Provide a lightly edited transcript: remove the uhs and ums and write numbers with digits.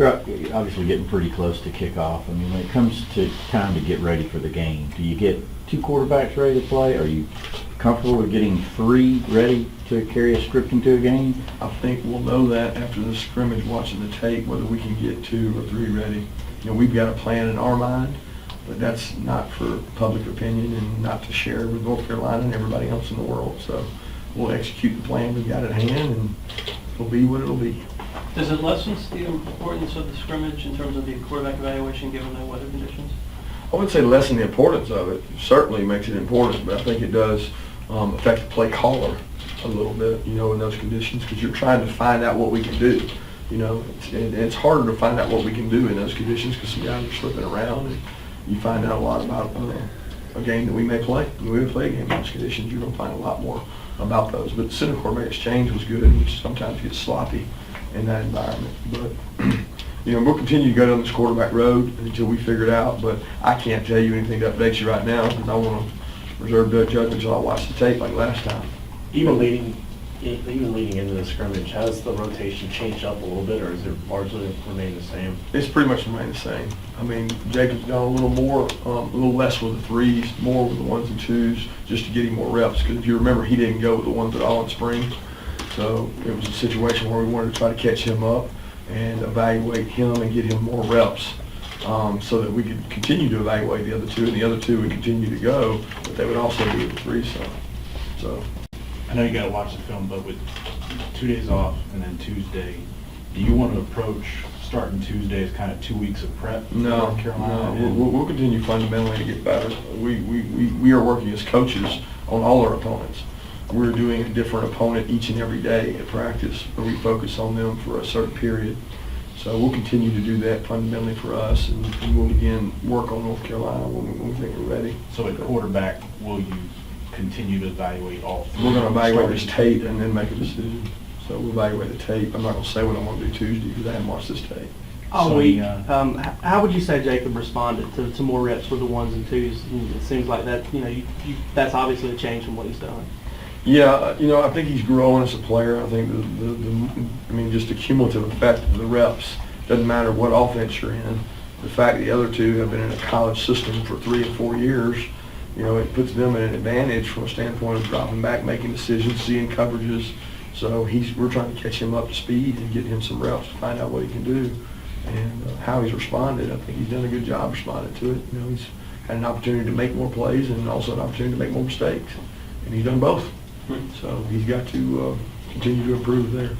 They're obviously getting pretty close to kickoff. I mean, when it comes to time to get ready for the game, do you get 2 quarterbacks ready to play? Are you comfortable with getting 3 ready to carry a script into a game? I think we'll know that after the scrimmage, watching the tape, whether we can get 2 or 3 ready. You know, we've got a plan in our mind, but that's not for public opinion and not to share with North Carolina and everybody else in the world. So we'll execute the plan we've got at hand, and it'll be what it'll be. Does it lessen the importance of the scrimmage in terms of the quarterback evaluation given the weather conditions? I wouldn't say lessen the importance of it. It certainly makes it important, but I think it does affect the play caller a little bit, you know, in those conditions, because you're trying to find out what we can do. You know, it's harder to find out what we can do in those conditions because some guys are slipping around, and you find out a lot about a game that we may play. When we play a game in those conditions, you're going to find a lot more about those. But the center quarterback exchange was good, which sometimes gets sloppy in that environment. But you know, we'll continue to go down this quarterback road until we figure it out. But I can't tell you anything to update you right now because I want to reserve that judgment until I watch the tape like last time. Even leading into the scrimmage, has the rotation changed up a little bit, or is it largely remained the same? It's pretty much remained the same. I mean, Jacob's done a little more, a little less with the 3s, more with the 1s and 2s, just to get him more reps. Because if you remember, he didn't go with the 1s at all in spring. So it was a situation where we wanted to try to catch him up and evaluate him and get him more reps so that we could continue to evaluate the other 2, and the other 2 would continue to go, but they would also be with the 3s. So. I know you got to watch the film, but with 2 days off and then Tuesday, do you want to approach starting Tuesday as kind of 2 weeks of prep for North Carolina? No, we'll continue fundamentally to get better. We are working as coaches on all our opponents. We're doing a different opponent each and every day at practice, where we focus on them for a certain period. So we'll continue to do that fundamentally for us, and we'll again work on North Carolina when we think we're ready. So at quarterback, will you continue to evaluate all 3? We're going to evaluate this tape and then make a decision. So we'll evaluate the tape. I'm not going to say what I'm going to do Tuesday because I haven't watched this tape. All week, how would you say Jacob responded to more reps with the 1s and 2s? It seems like that, you know, that's obviously a change from what he's done. Yeah, you know, I think he's growing as a player. I think I mean, just the cumulative effect of the reps. Doesn't matter what offense you're in. The fact that the other 2 have been in a college system for 3 and 4 years, you know, it puts them at an advantage from a standpoint of dropping back, making decisions, seeing coverages. So we're trying to catch him up to speed and get him some reps to find out what he can do. And how he's responded, I think he's done a good job responding to it. You know, he's had an opportunity to make more plays and also an opportunity to make more mistakes. And he's done both. So he's got to continue to improve there.